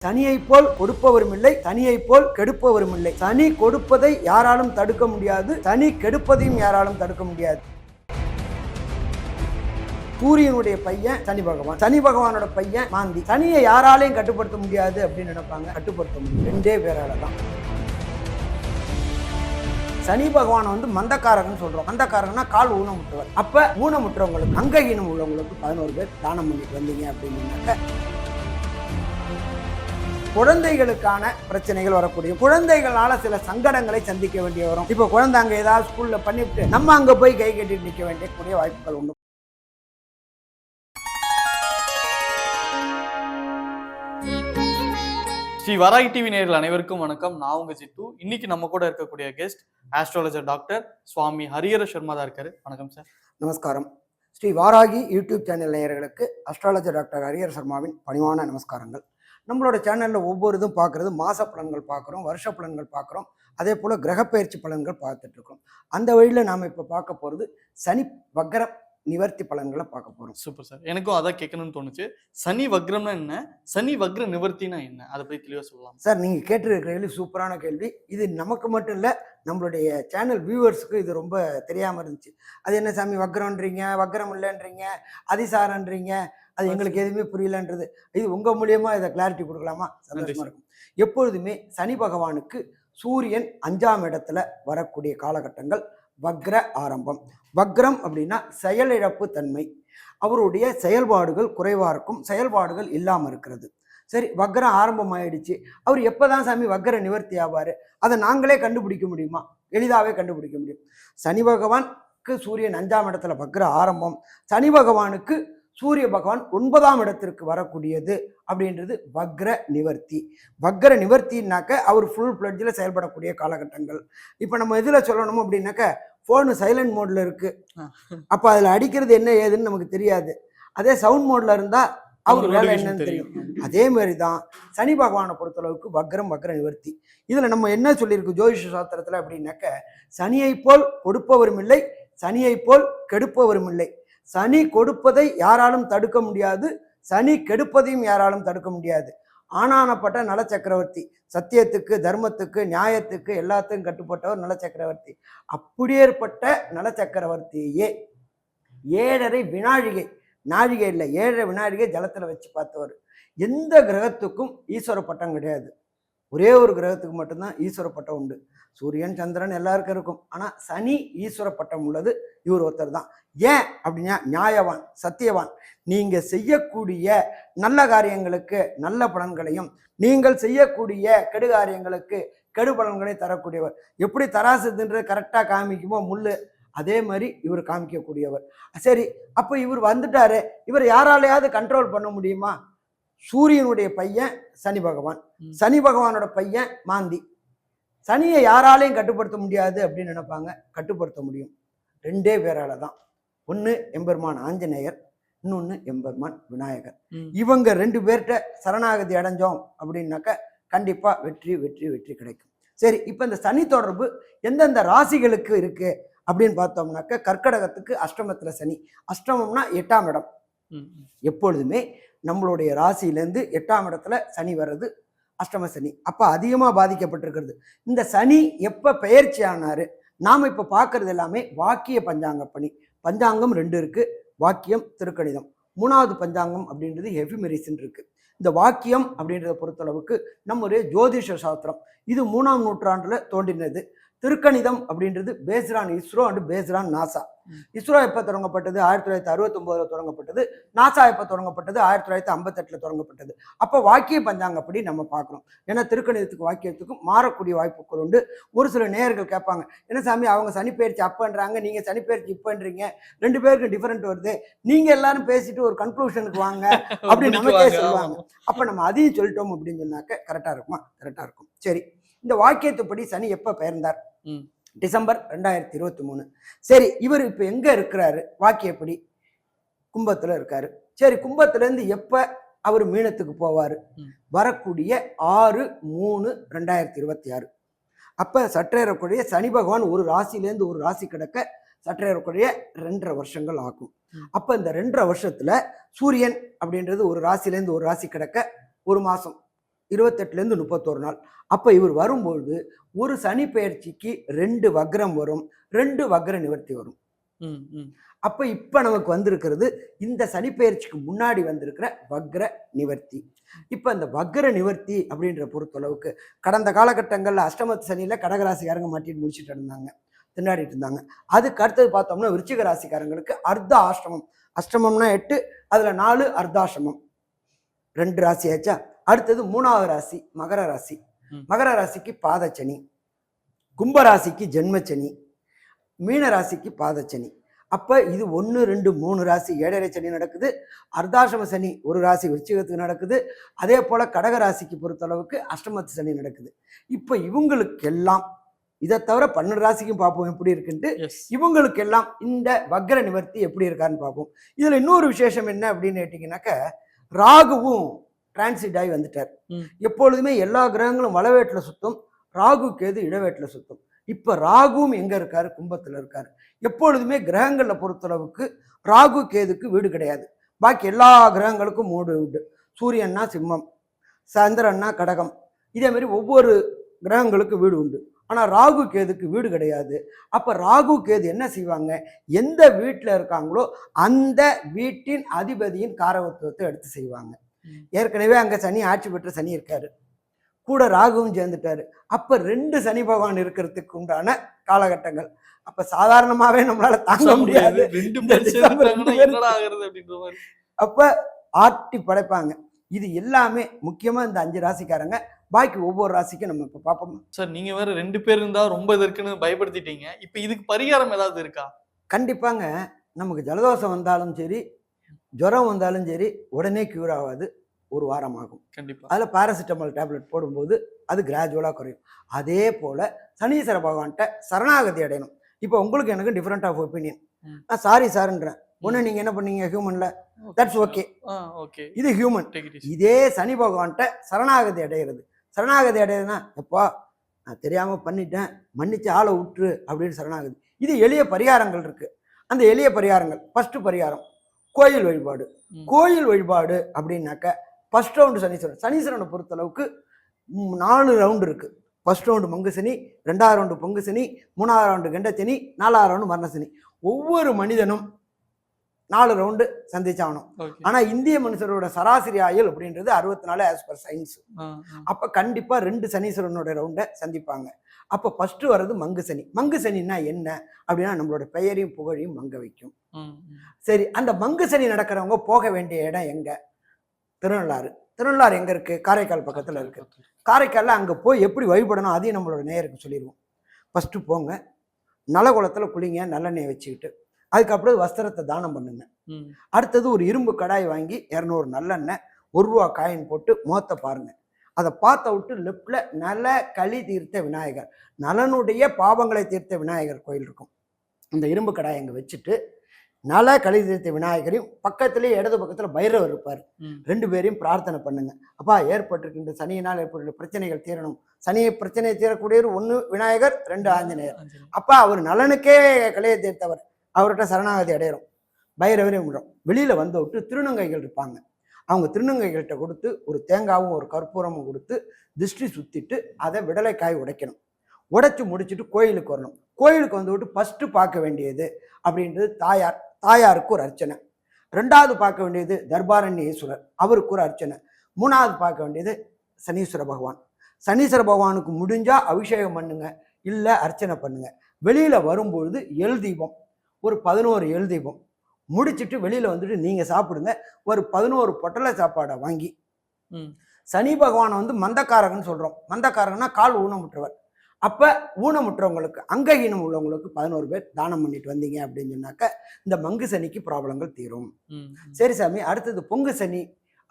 சனியை போல் கொடுப்பவரும் இல்லை, சனியை போல் கெடுப்பவரும் இல்லை. சனி கொடுப்பதை யாராலும் தடுக்க முடியாது, சனி கெடுப்பதையும் யாராலும் தடுக்க முடியாது. சூரியனுடைய பையன் சனி பகவான், சனி பகவானோட பையன் மாந்தி. சனியை யாராலையும் கட்டுப்படுத்த முடியாது அப்படின்னு நினைப்பாங்க, கட்டுப்படுத்த முடியும். ரெண்டே பேரால தான். சனி பகவான் மந்தக்காரகன்னு சொல்றோம். மந்தக்காரகன்னா கால் ஊனமுற்றவர். அப்ப ஊனமுற்றவங்களுக்கு, அங்கஹீனம் உள்ளவங்களுக்கு 11 பேர் தானம் பண்ணிட்டு வந்தீங்க அப்படின்னாக்க குழந்தைகளுக்கான பிரச்சனைகள் வரக்கூடிய, குழந்தைகளால சில சங்கடங்களை சந்திக்க வேண்டிய வரும். இப்ப குழந்தை அங்க ஏதாவது ஸ்கூல்ல பண்ணிவிட்டு நம்ம அங்க போய் கை கட்டிட்டு நிற்க வேண்டிய வாய்ப்புகள் உண்டு. ஸ்ரீ வராகி டிவி நேயர்கள் அனைவருக்கும் வணக்கம். நான் உங்க ஜித்து. இன்னைக்கு நம்ம கூட இருக்கக்கூடிய கெஸ்ட் ஆஸ்ட்ராலஜர் டாக்டர் சுவாமி ஹரிஹர சர்மா தான் இருக்காரு. வணக்கம் சார். நமஸ்காரம். ஸ்ரீ வாராகி யூடியூப் சேனல் நேயர்களுக்கு அஸ்ட்ராலஜர் டாக்டர் ஹரிஹர சர்மாவின் பணிவான நமஸ்காரங்கள். நம்மளோட சேனலில் ஒவ்வொரு இதுவும் பார்க்குறது மாத பலன்கள் பார்க்குறோம், வருஷ பலன்கள் பார்க்குறோம், அதே போல் கிரகப்பயிற்சி பலன்கள் பார்த்துட்ருக்கோம். அந்த வழியில் நாம் இப்போ பார்க்க போகிறது சனி வக்ர நிவர்த்தி பலன்களை பார்க்க போகிறோம். Super sir. எனக்கும் அதான் கேட்கணும்னு தோணுச்சு. சனி வக்ரம்னா என்ன, சனி வக்ர நிவர்த்தினா என்ன, அதை பற்றி தெளிவாக சொல்லலாம் சார். நீங்கள் கேட்டிருக்கிற கேள்வி சூப்பரான கேள்வி. இது நமக்கு மட்டும் இல்லை, நம்மளுடைய சேனல் வியூவர்ஸுக்கு இது ரொம்ப தெரியாமல் இருந்துச்சு. அது என்ன சாமி வக்ரம்ன்றீங்க, வக்ரம் இல்லைன்றீங்க, அதிசாரன்றீங்க, அது எங்களுக்கு எதுவுமே புரியலன்றது. இது உங்கள் மூலியமாக இதை கிளாரிட்டி கொடுக்கலாமா? சந்தோஷமாக இருக்கும். எப்பொழுதுமே சனி பகவானுக்கு சூரியன் 5ஆம் இடத்துல வரக்கூடிய காலகட்டங்கள் வக்ர ஆரம்பம். வக்ரம் அப்படின்னா செயலிழப்பு தன்மை. அவருடைய செயல்பாடுகள் குறைவாக இருக்கும், செயல்பாடுகள் இல்லாமல் இருக்கிறது. சரி, வக்ரம் ஆரம்பம் ஆயிடுச்சு. அவர் எப்போதான் சாமி வக்ர நிவர்த்தி ஆவார்? அதை நாங்களே கண்டுபிடிக்க முடியுமா? எளிதாகவே கண்டுபிடிக்க முடியும். சனி பகவானுக்கு சூரியன் 5ஆம் இடத்துல வக்ர ஆரம்பம். சனி பகவானுக்கு சூரிய பகவான் 9ஆம் இடத்திற்கு வரக்கூடியது அப்படின்றது வக்ர நிவர்த்தி. வக்ர நிவர்த்தின்னாக்க அவர் ஃபுல் ஃப்ளட்ஜில் செயல்படக்கூடிய காலகட்டங்கள். இப்போ நம்ம எதில் சொல்லணும் அப்படின்னாக்க, ஃபோனு சைலண்ட் மோடில் இருக்குது, அப்போ அதில் அடிக்கிறது என்ன ஏதுன்னு நமக்கு தெரியாது. அதே சவுண்ட் மோடில் இருந்தால் அவர் வேலை என்னன்னு தெரியும். அதே மாதிரி தான் சனி பகவானை பொறுத்தளவுக்கு வக்ர நிவர்த்தி. இதில் நம்ம என்ன சொல்லியிருக்கு ஜோதிஷ சாஸ்திரத்தில் அப்படின்னாக்க, சனியை போல் கொடுப்பவரும் இல்லை, சனியை போல் கெடுப்பவரும் இல்லை. சனி கொடுப்பதை யாராலும் தடுக்க முடியாது, சனி கெடுப்பதையும் யாராலும் தடுக்க முடியாது. ஆனானப்பட்ட நல சக்கரவர்த்தி, சத்தியத்துக்கு தர்மத்துக்கு நியாயத்துக்கு எல்லாத்துக்கும் கட்டுப்பட்டவர் நல சக்கரவர்த்தி. அப்படியேற்பட்ட நல சக்கரவர்த்தியே 7.5 வினாழிகை, நாழிகை இல்லை 7.5 வினாழிகை ஜலத்தில் வச்சு பார்த்தவர். எந்த கிரகத்துக்கும் ஈஸ்வர பட்டம் கிடையாது. ஒரே ஒரு கிரகத்துக்கு மட்டும்தான் ஈஸ்வர பட்டம் உண்டு. சூரியன் சந்திரன் எல்லாருக்கும் இருக்கும், ஆனால் சனி ஈஸ்வர பட்டம் உள்ளது இவர் ஒருத்தர் தான். ஏன் அப்படின்னா, நியாயவான், சத்தியவான். நீங்கள் செய்யக்கூடிய நல்ல காரியங்களுக்கு நல்ல பலன்களையும், நீங்கள் செய்யக்கூடிய கெடு காரியங்களுக்கு கெடு பலன்களை தரக்கூடியவர். எப்படி தராசுன்ற கரெக்டாக காமிக்குமோ முள்ளு, அதே மாதிரி இவர் காமிக்கக்கூடியவர். சரி, அப்போ இவர் வந்துட்டாரு, இவர் யாராலையாவது கண்ட்ரோல் பண்ண முடியுமா? சூரியனுடைய பையன் சனி பகவான், சனி பகவானோட பையன் மாந்தி. சனியை யாராலையும் கட்டுப்படுத்த முடியாது அப்படின்னு நினைப்பாங்க, கட்டுப்படுத்த முடியும். ரெண்டே பேரால தான். ஒன்று எம்பெருமான் ஆஞ்சநேயர், இன்னொன்று எம்பெருமான் விநாயகர். இவங்க 2 பேர்கிட்ட சரணாகதி அடைஞ்சோம் அப்படின்னாக்க கண்டிப்பாக வெற்றி வெற்றி வெற்றி கிடைக்கும். சரி, இப்போ இந்த சனி தொடர்பு எந்தெந்த ராசிகளுக்கு இருக்கு அப்படின்னு பார்த்தோம்னாக்க, கர்க்கடகத்துக்கு அஷ்டமத்தில் சனி. அஷ்டமம்னா 8ஆம் இடம். எப்பொழுதுமே நம்மளுடைய ராசியிலேருந்து 8ஆம் இடத்துல சனி வர்றது அஷ்டம சனி. அப்போ அதிகமாக பாதிக்கப்பட்டிருக்கிறது. இந்த சனி எப்போ பெயர்ச்சி ஆனார்? நாம் இப்போ பார்க்கறது எல்லாமே வாக்கிய பஞ்சாங்க பணி. பஞ்சாங்கம் 2 இருக்குது, வாக்கியம் திருக்கணிதம். 3வது பஞ்சாங்கம் அப்படின்றது எஃபிமெரிஸ்ன்னு இருக்குது. இந்த வாக்கியம் அப்படின்றத பொறுத்தளவுக்கு நம்முடைய ஜோதிஷ சாஸ்திரம் இது 3ஆம் நூற்றாண்டில் தோன்றினது. திருக்கணிதம் அப்படின்றது பேஸ்ரான் இஸ்ரோ அண்ட் பேஸ்ரான் நாசா. இஸ்ரோ எப்போ தொடங்கப்பட்டது? 1969 தொடங்கப்பட்டது. நாசா எப்போ தொடங்கப்பட்டது? 1958 தொடங்கப்பட்டது. அப்போ வாக்கிய பஞ்சாங்கப்படி நம்ம பார்க்குறோம். ஏன்னா திருக்கணிதத்துக்கு வாக்கியத்துக்கும் மாறக்கூடிய வாய்ப்புகள் உண்டு. ஒரு சில நேயர்கள் கேட்பாங்க, என்ன சாமி அவங்க சனிப்பெயர்ச்சி அப்பன்றாங்க, நீங்கள் சனிப்பெயர்ச்சி இப்பன்றீங்க, 2 பேருக்கு டிஃபரெண்ட் வருது, நீங்கள் எல்லாரும் பேசிட்டு ஒரு கன்க்ளூஷனுக்கு வாங்க அப்படின்னு நமக்கே சொல்லுவாங்க. அப்போ நம்ம அதையும் சொல்லிட்டோம் அப்படின்னு சொன்னாக்க கரெக்டாக இருக்குமா? கரெக்டாக இருக்கும். சரி, இந்த வாக்கியத்துப்படி சனி எப்போ பெயர்ந்தார்? டிசம்பர் 2023. சரி, இவர் இப்போ எங்கே இருக்கிறாரு? வாக்கியப்படி கும்பத்தில் இருக்காரு. சரி, கும்பத்திலேருந்து எப்போ அவர் மீனத்துக்கு போவார்? வரக்கூடிய 6/3/2026. அப்போ சற்றேறக்கூடிய சனி பகவான் ஒரு ராசிலேருந்து ஒரு ராசி கிடக்க சற்றேறக்கூடிய 2.5 வருஷங்கள் ஆகும். அப்போ இந்த 2.5 வருஷத்தில் சூரியன் அப்படின்றது ஒரு ராசிலேருந்து ஒரு ராசி கிடக்க 1 மாதம் 28லேருந்து 31 நாள். அப்போ இவர் வரும்பொழுது ஒரு சனி பெயர்ச்சிக்கு 2 வக்ரம் வரும், 2 வக்ர நிவர்த்தி வரும். ம், ம். அப்போ இப்போ நமக்கு வந்திருக்கிறது இந்த சனி பெயர்ச்சிக்கு முன்னாடி வந்திருக்கிற வக்ர நிவர்த்தி. இப்போ இந்த வக்ர நிவர்த்தி அப்படின்ற பொறுத்தளவுக்கு கடந்த காலகட்டங்களில் அஷ்டமத்து சனியில் கடகராசிக்காரங்க மாட்டிட்டு முடிச்சுட்டு இருந்தாங்க, திண்டாடிட்டு இருந்தாங்க. அதுக்கு அடுத்தது பார்த்தோம்னா விருச்சிக ராசிக்காரங்களுக்கு அர்த்த ஆஷ்டமம். அஷ்டமம்னா 8, அதில் 4 அர்த்தாஷ்டமம், 2 ராசி ஆச்சா. அடுத்தது 3வது ராசி மகர ராசி. மகர ராசிக்கு பாதச்சனி, கும்பராசிக்கு ஜென்மச்சனி, மீன ராசிக்கு பாதச்சனி. அப்போ இது 1, 2, 3 ராசி ஏழரை சனி நடக்குது. அர்த்தாசிரம சனி ஒரு ராசி விருச்சிகத்துக்கு நடக்குது. அதே போல் கடக ராசிக்கு பொறுத்தளவுக்கு அஷ்டமத்து சனி நடக்குது. இப்போ இவங்களுக்கெல்லாம் இதை தவிர 12 ராசிக்கும் பார்ப்போம் எப்படி இருக்குன்ட்டு. இவங்களுக்கெல்லாம் இந்த வக்ர நிவர்த்தி எப்படி இருக்கான்னு பார்ப்போம். இதில் இன்னொரு விசேஷம் என்ன அப்படின்னு கேட்டிங்கன்னாக்க, ராகுவும் டிரான்சிட் ஆகி வந்துட்டார். எப்பொழுதுமே எல்லா கிரகங்களும் வளவேட்டில் சுத்தும், ராகு கேது இடவேட்டில் சுத்தும். இப்போ ராகுவும் எங்கே இருக்காரு? கும்பத்தில் இருக்காரு. எப்பொழுதுமே கிரகங்களில் பொறுத்தளவுக்கு ராகு கேதுக்கு வீடு கிடையாது. பாக்கி எல்லா கிரகங்களுக்கும் 3 வீடு. சூரியன்னா சிம்மம், சந்திரன்னா கடகம், இதே மாதிரி ஒவ்வொரு கிரகங்களுக்கு வீடு உண்டு. ஆனால் ராகு கேதுக்கு வீடு கிடையாது. அப்போ ராகு கேது என்ன செய்வாங்க? எந்த வீட்டில் இருக்காங்களோ அந்த வீட்டின் அதிபதியின் காரகத்துவத்தை எடுத்து செய்வாங்க. ஏற்கனவே அங்கே சனி ஆட்சி பெற்ற சனி இருக்காரு, கூட ராகுவும் சேர்ந்துட்டாரு. அப்போ 2 சனி பகவான் இருக்கிறதுக்கு உண்டான காலகட்டங்கள். அப்போ சாதாரணமாகவே நம்மளால தாங்க முடியாது. அப்போ ஆட்டி படைப்பாங்க. இது எல்லாமே முக்கியமாக இந்த 5 ராசிக்காரங்க. பாக்கி ஒவ்வொரு ராசிக்கும் நம்ம இப்போ பார்ப்போம். சார், நீங்க வேற 2 பேர் இருந்தா ரொம்ப இது இருக்குன்னு பயப்படுத்திட்டீங்க. இப்போ இதுக்கு பரிகாரம் ஏதாவது இருக்கா? கண்டிப்பாங்க. நமக்கு ஜலதோஷம் வந்தாலும் சரி, ஜுரம் வந்தாலும் சரி, உடனே க்யூர் ஆகாது, ஒரு வாரம் ஆகும். கண்டிப்பாக. அதில் பாராசிட்டமால் டேப்லெட் போடும்போது அது கிராஜுவலாக குறையும். அதே போல் சனீஸ்வர பகவான்கிட்ட சரணாகதி அடையணும். இப்போ உங்களுக்கு எனக்கு டிஃப்ரெண்ட் ஆஃப் ஒப்பீனியன். நான் சாரி சார்ன்றேன். ஒன்று நீங்கள் என்ன பண்ணீங்க ஹியூமனில், தட்ஸ் ஓகே, இது ஹியூமன். இதே சனி பகவான்கிட்ட சரணாகதி அடைகிறது. சரணாகதி அடையிறதுனா, எப்பா நான் தெரியாமல் பண்ணிட்டேன், மன்னிச்சு ஆளை விட்டுரு அப்படின்னு சரணாகதி. இது எளிய பரிகாரங்கள் இருக்குது. அந்த எளிய பரிகாரங்கள், ஃபஸ்ட்டு பரிகாரம் கோயில் வழிபாடு. கோயில் வழிபாடு அப்படின்னாக்க ஃபர்ஸ்ட் ரவுண்டு சனீஸ்வரன். சனீஸ்வரனை பொறுத்தளவுக்கு 4 ரவுண்டு இருக்குது. ஃபர்ஸ்ட் ரவுண்டு மங்கு சனி, 2வது ரவுண்டு பொங்கு சனி, 3வது ரவுண்டு கெண்ட சனி, 4வது ரவுண்டு மரண சனி. ஒவ்வொரு மனிதனும் 4 ரவுண்டு சந்திச்சாகணும். ஆனால் இந்திய மனுஷரோட சராசரி ஆயுள் அப்படின்றது 64 ஆஸ் பர் சயின்ஸ். அப்போ கண்டிப்பாக 2 சனீஸ்வரனோட ரவுண்டை சந்திப்பாங்க. அப்போ ஃபர்ஸ்ட் வர்றது மங்கு சனி. மங்கு சனின்னா என்ன அப்படின்னா, நம்மளோட பெயரையும் புகழையும் மங்க வைக்கும். சரி, அந்த மங்கு சனி நடக்கிறவங்க போக வேண்டிய இடம் எங்க? திருநள்ளாறு. திருநள்ளாறு எங்க இருக்கு? காரைக்கால் பக்கத்துல இருக்கு. காரைக்காலில் அங்கே போய் எப்படி வழிபடணும் அதையும் நம்மளோட நேயருக்கு சொல்லிடுவோம். ஃபஸ்ட்டு போங்க, நலகுளத்துல குளிங்க, நல்லெண்ணெய் வச்சுக்கிட்டு. அதுக்கப்புறம் வஸ்திரத்தை தானம் பண்ணுங்க. அடுத்தது ஒரு இரும்பு கடாய் வாங்கி 200 நல்லெண்ணெய், 1 ரூபா காயின் போட்டு முகத்தை பாருங்க. அதை பார்த்த விட்டு லெப்ட்ல நல களி தீர்த்த விநாயகர், நலனுடைய பாவங்களை தீர்த்த விநாயகர் கோயில் இருக்கும். அந்த இரும்பு கடாயை அங்கே வச்சுட்டு நல களி தீர்த்த விநாயகரையும் பக்கத்திலே இடது பக்கத்தில் பைரவர் இருப்பார். 2 பேரையும் பிரார்த்தனை பண்ணுங்க. அப்பா, ஏற்பட்டிருக்கின்ற சனியினால் ஏற்பட்ட பிரச்சனைகள் தீரணும். சனியை பிரச்சனையை தீரக்கூடியவர் 1 விநாயகர், 2 ஆஞ்சநேயர். அப்பா, அவர் நலனுக்கே கலையை தீர்த்தவர், அவர்கிட்ட சரணாகதி அடையிறோம். பைரவரையும் விடுறோம். வெளியில் வந்து விட்டு திருநங்கைகள் இருப்பாங்க. அவங்க திருநங்கைகள்கிட்ட கொடுத்து ஒரு தேங்காவும் ஒரு கற்பூரமும் கொடுத்து திருஷ்டி சுற்றிட்டு அதை விடலைக்காய் உடைக்கணும். உடைச்சி முடிச்சுட்டு கோயிலுக்கு வரணும். கோயிலுக்கு வந்து விட்டு ஃபஸ்ட்டு பார்க்க வேண்டியது அப்படின்றது தாயார். தாயாருக்கு ஒரு அர்ச்சனை. 2வது பார்க்க வேண்டியது தர்பாரண்யேஸ்வரர், அவருக்கு ஒரு அர்ச்சனை. 3வது பார்க்க வேண்டியது சனீஸ்வர பகவான். சனீஸ்வர பகவானுக்கு முடிஞ்சால் அபிஷேகம் பண்ணுங்க, இல்லை அர்ச்சனை பண்ணுங்க. வெளியில் வரும்பொழுது எள் தீபம், ஒரு 11 எள் தீபம் முடிச்சுட்டு வெளியில் வந்துட்டு நீங்கள் சாப்பிடுங்க. ஒரு 11 பொட்டலை சாப்பாடை வாங்கி. சனி பகவானை வந்து மந்தக்காரகன்னு சொல்கிறோம். மந்தக்காரகன்னா கால் ஊனமுற்றவர். அப்போ ஊனமுற்றவங்களுக்கு, அங்கஹீனம் உள்ளவங்களுக்கு 11 பேர் தானம் பண்ணிட்டு வந்தீங்க அப்படின்னு சொன்னாக்க இந்த மங்கு சனிக்கு ப்ராப்ளங்கள் தீரும். சரி சாமி, அடுத்தது பொங்கு சனி,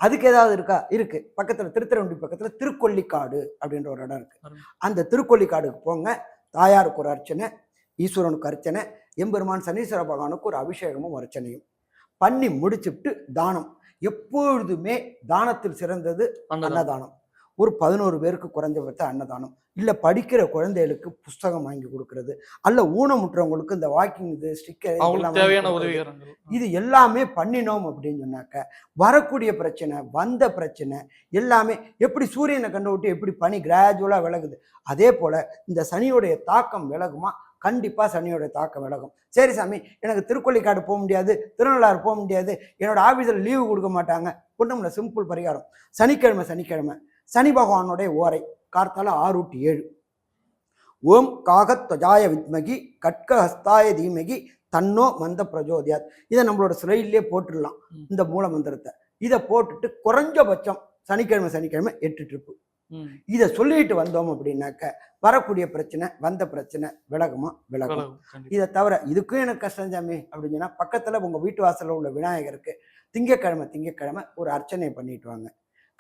அதுக்கு ஏதாவது இருக்கா? இருக்கு. பக்கத்தில் திருத்துறைப்பூண்டி பக்கத்தில் திருக்கொல்லிக்காடு அப்படின்ற ஒரு இடம் இருக்கு. அந்த திருக்கொல்லிக்காடுக்கு போங்க. தாயாருக்கு ஒரு அர்ச்சனை, ஈஸ்வரனுக்கு அர்ச்சனை, எம்பெருமான் சனீஸ்வர பகவானுக்கு ஒரு அபிஷேகமும் அர்ச்சனையும் பண்ணி முடிச்சுட்டு தானம். எப்பொழுதுமே தானத்தில் சிறந்தது அன்னதானம். ஒரு 11 பேருக்கு குறைஞ்சபட்ச அன்னதானம், இல்லை படிக்கிற குழந்தைகளுக்கு புஸ்தகம் வாங்கி கொடுக்கறது, அல்ல ஊனமுற்றவங்களுக்கு இந்த வாக்கிங் இது ஸ்டிக்கர் அவங்களுக்கு தேவையான உதவிகரங்கள். இது எல்லாமே பண்ணினோம் அப்படின்னு சொன்னாக்க வரக்கூடிய பிரச்சனை, வந்த பிரச்சனை எல்லாமே எப்படி சூரியனை கண்டு விட்டு எப்படி பனி கிராஜுவலாக விலகுது, அதே போல் இந்த சனியோடைய தாக்கம் விலகுமா? கண்டிப்பாக சனியோடைய தாக்கம் விலகும். சரி சாமி, எனக்கு திருக்கொள்ளிக்காடு போக முடியாது, திருநள்ளாறு போக முடியாது, என்னோட ஆஃபீஸில் லீவு கொடுக்க மாட்டாங்க. ஒன்றும் சிம்பிள் பரிகாரம். சனிக்கிழமை சனி பகவானுடைய ஓரை கார்த்தால 6 to 7. ஓம் காகத்வஜாய வித்மகி கட்கஹஸ்தாய தீமகி தன்னோ மந்த பிரஜோதியாத். இதை நம்மளோட ஸ்லைட்லேயே போட்டுடலாம், இந்த மூல மந்திரத்தை. இதை போட்டுட்டு குறைஞ்சபட்சம் சனிக்கிழமை 8 ட்ரிப்பு இதை சொல்லிட்டு வந்தோம் அப்படின்னாக்க வரக்கூடிய பிரச்சனை, வந்த பிரச்சனை விலகுமா? விலகும். இதை தவிர இதுக்கும் எனக்கு கஷ்டம் சாமி அப்படின்னு சொன்னா பக்கத்துல உங்க வீட்டு வாசல்ல உள்ள விநாயகருக்கு திங்கக்கிழமை ஒரு அர்ச்சனை பண்ணிட்டு வாங்க.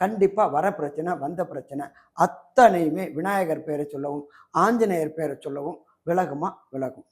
கண்டிப்பா வர பிரச்சனை, வந்த பிரச்சனை அத்தனையுமே விநாயகர் பேரை சொல்லவும், ஆஞ்சநேயர் பேரை சொல்லவும் விலகுமா? விலகும்.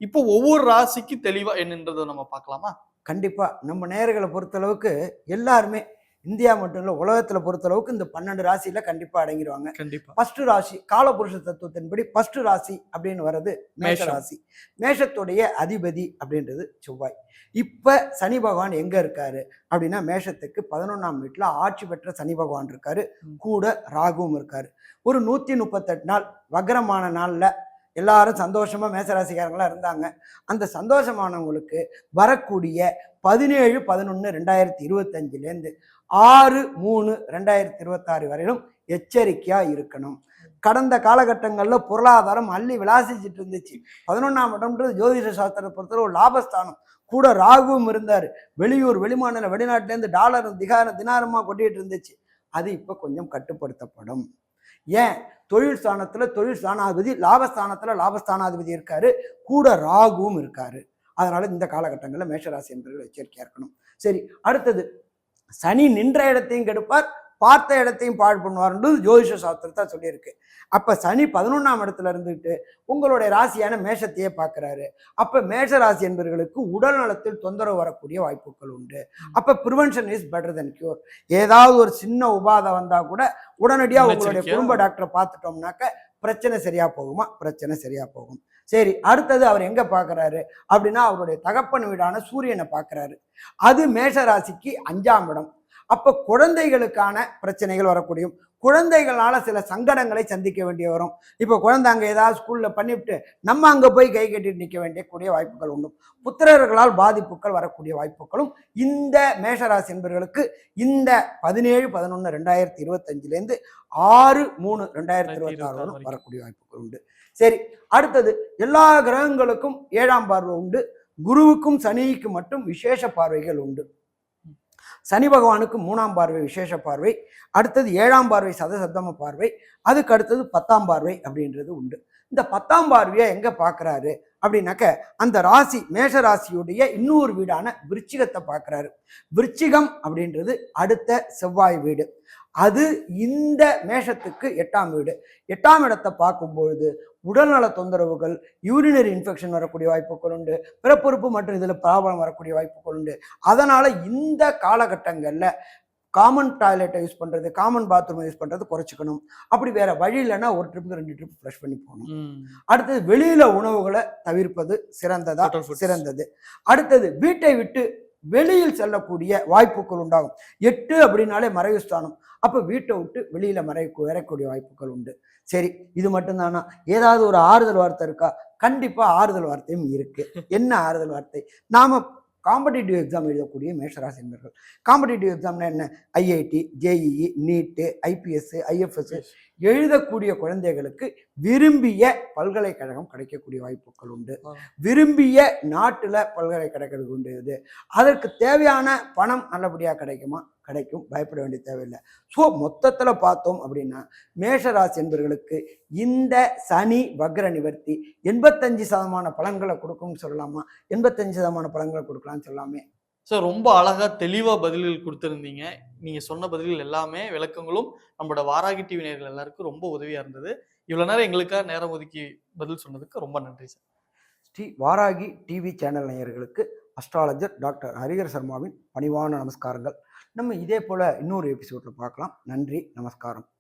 இப்போ ஒவ்வொரு ராசிக்கு தெளிவா என்னன்றதை நம்ம பார்க்கலாமா? கண்டிப்பா. நம்ம நேயர்களை பொறுத்தளவுக்கு எல்லாருமே இந்தியா மட்டும் இல்லை, உலகத்துல பொறுத்தளவுக்கு இந்த 12 ராசியில கண்டிப்பா அடங்கிடுவாங்க. கண்டிப்பா. ஃபர்ஸ்ட் ராசி காலபுருஷ தத்துவத்தின்படி ஃபர்ஸ்ட் ராசி அப்படின்னு வர்றது மேஷ ராசி. மேஷத்துடைய அதிபதி அப்படின்றது செவ்வாய். இப்ப சனி பகவான் எங்க இருக்காரு அப்படின்னா மேஷத்துக்கு 11ஆம் வீட்டுல ஆட்சி பெற்ற சனி பகவான் இருக்காரு, கூட ராகுவும் இருக்காரு. ஒரு 138 நாள் வக்ரமான நாள்ல எல்லாரும் சந்தோஷமா மேசராசிக்காரங்களா இருந்தாங்க. அந்த சந்தோஷமானவங்களுக்கு வரக்கூடிய 17/11/2025 6/3/2026 வரையிலும் எச்சரிக்கையா இருக்கணும். கடந்த காலகட்டங்கள்ல பொருளாதாரம் அள்ளி விளாசிச்சுட்டு இருந்துச்சு. 11ஆம் இடம்ன்றது ஜோதிட சாஸ்திரத்தை பொறுத்தவரை ஒரு லாபஸ்தானம். கூட ராகுவும் இருந்தாரு. வெளியூர், வெளிமாநில, வெளிநாட்டிலேருந்து டாலரும் தினாரமா கொட்டிட்டு இருந்துச்சு. அது இப்ப கொஞ்சம் கட்டுப்படுத்தப்படும். ஏன்? தொழில் ஸ்தானத்துல தொழில் ஸ்தானாதிபதி, லாபஸ்தானத்துல லாபஸ்தானாதிபதி இருக்காரு, கூட ராகுவும் இருக்காரு. அதனால இந்த காலகட்டங்களில் மேஷராசி என்பவர்கள் எச்சரிக்கையா இருக்கணும். சரி, அடுத்தது சனி நின்ற இடத்தையும் கெடுப்பார், பார்த்த இடத்தையும் பாழ் பண்ணுவார்ன்றது ஜோதிஷ சாஸ்திரத்தை சொல்லியிருக்கு. அப்ப சனி 11ஆம் இடத்துல இருந்துட்டு உங்களுடைய ராசியான மேஷத்தையே பார்க்கிறாரு. அப்ப மேஷ ராசி என்பவர்களுக்கு உடல் நலத்தில் தொந்தரவு வரக்கூடிய வாய்ப்புகள் உண்டு. அப்ப prevention is better then cure. ஏதாவது ஒரு சின்ன உபாதை வந்தா கூட உடனடியாக உங்களுடைய குடும்ப டாக்டரை பார்த்துட்டோம்னாக்க பிரச்சனை சரியா போகுமா? பிரச்சனை சரியா போகும். சரி, அடுத்தது அவர் எங்க பார்க்கறாரு அப்படின்னா அவருடைய தகப்பன் வீடான சூரியனை பார்க்கறாரு. அது மேஷ ராசிக்கு 5ஆம் இடம். அப்ப குழந்தைகளுக்கான பிரச்சனைகள் வரக்கூடியும். குழந்தைகளால சில சங்கடங்களை சந்திக்க வேண்டிய வரும். இப்போ குழந்தை அங்கே ஏதாவது ஸ்கூல்ல பண்ணிவிட்டு நம்ம அங்கே போய் கை கட்டிட்டு நிற்க வேண்டிய கூடிய வாய்ப்புகள் உண்டு. புத்திரர்களால் பாதிப்புகள் வரக்கூடிய வாய்ப்புகளும் இந்த மேஷராசி என்பவர்களுக்கு இந்த 17/11/2025 6/3/2026 வரக்கூடிய வாய்ப்புகள் உண்டு. சரி, அடுத்தது எல்லா கிரகங்களுக்கும் 7ஆம் பார்வை உண்டு. குருவுக்கும் சனிக்கு மட்டும் விசேஷ பார்வைகள் உண்டு. சனி பகவானுக்கு 3ஆம் பார்வை விசேஷ பார்வை, அடுத்தது 7ஆம் பார்வை சதசப்தம பார்வை, அதுக்கு அடுத்தது 10ஆம் பார்வை அப்படின்றது உண்டு. இந்த 10ஆம் பார்வையை எங்க பார்க்கறாரு அப்படின்னாக்க அந்த ராசி மேஷ ராசியுடைய இன்னொரு வீடான விருச்சிகத்தை பார்க்கறாரு. விருச்சிகம் அப்படின்றது அடுத்த செவ்வாய் வீடு. அது இந்த மேஷத்துக்கு 8ஆம் வீடு. 8ஆம் இடத்தை பார்க்கும்பொழுது உடல்நல தொந்தரவுகள், யூரினரி இன்ஃபெக்ஷன் வரக்கூடிய வாய்ப்புகள் உண்டு. பிறப்புறுப்பு மற்றும் இதில் ப்ராப்ளம் வரக்கூடிய வாய்ப்புகள் உண்டு. அதனால இந்த காலகட்டங்களில் காமன் டாய்லெட்டை யூஸ் பண்ணுறது, காமன் பாத்ரூமை யூஸ் பண்ணுறது குறைச்சிக்கணும். அப்படி வேற வழி இல்லைன்னா ஒரு ட்ரிப்புக்கு 2 ட்ரிப் ஃப்ரெஷ் பண்ணி போகணும். அடுத்தது வெளியில உணவுகளை தவிர்ப்பது சிறந்தது. அடுத்தது வீட்டை விட்டு வெளியில் செல்லக்கூடிய வாய்ப்புகள் உண்டாகும். 8 அப்படின்னாலே மறைவு ஸ்தானம். அப்போ வீட்டை விட்டு வெளியில வரக்கூடிய வாய்ப்புகள் உண்டு. சரி, இது மட்டும்தானா? ஏதாவது ஒரு ஆறுதல் வார்த்தை இருக்கா? கண்டிப்பா ஆறுதல் வார்த்தையும் இருக்கு. என்ன ஆறுதல் வார்த்தை? நாம காம்படிட்டிவ் எக்ஸாம் எழுதக்கூடிய மேஷராசி என்பவர்கள். காம்படிட்டிவ் எக்ஸாம்னா என்ன? ஐஐடி, ஜேஇஇ, நீட்டு, ஐபிஎஸ், ஐஎஃப்எஸ் எழுதக்கூடிய குழந்தைகளுக்கு விரும்பிய பல்கலைக்கழகம் கிடைக்கக்கூடிய வாய்ப்புகள் உண்டு. விரும்பிய நாட்டுல பல்கலைக்கழகம் உண்டு. அதற்கு தேவையான பணம் நல்லபடியாக கிடைக்குமா? கிடைக்கும். பயப்பட வேண்டிய தேவையில்லை. ஸோ மொத்தத்துல பார்த்தோம் அப்படின்னா மேஷராசி என்பவர்களுக்கு இந்த சனி வக்ர நிவர்த்தி 85% பலன்களை கொடுக்கும்னு சொல்லலாமா? 85% பலன்களை கொடுக்கலாம்னு சொல்லாமே. சார், ரொம்ப அழகா தெளிவா பதில்கள் கொடுத்துருந்தீங்க. நீங்க சொன்ன பதில்கள் எல்லாமே விளக்கங்களும் நம்மளோட வாராகி டிவி நேயர்கள் எல்லாருக்கும் ரொம்ப உதவியா இருந்தது. இவ்வளவு நேரம் எங்களுக்காக நேரம் ஒதுக்கி பதில் சொன்னதுக்கு ரொம்ப நன்றி sir. Shri Varahi TV channel நேயர்களுக்கு அஸ்ட்ராலஜர் டாக்டர் ஹரிஹர சர்மாவின் பணிவான நமஸ்காரங்கள். நம்ம இதே போல இன்னொரு எபிசோட்ல பார்க்கலாம். நன்றி, நமஸ்காரம்.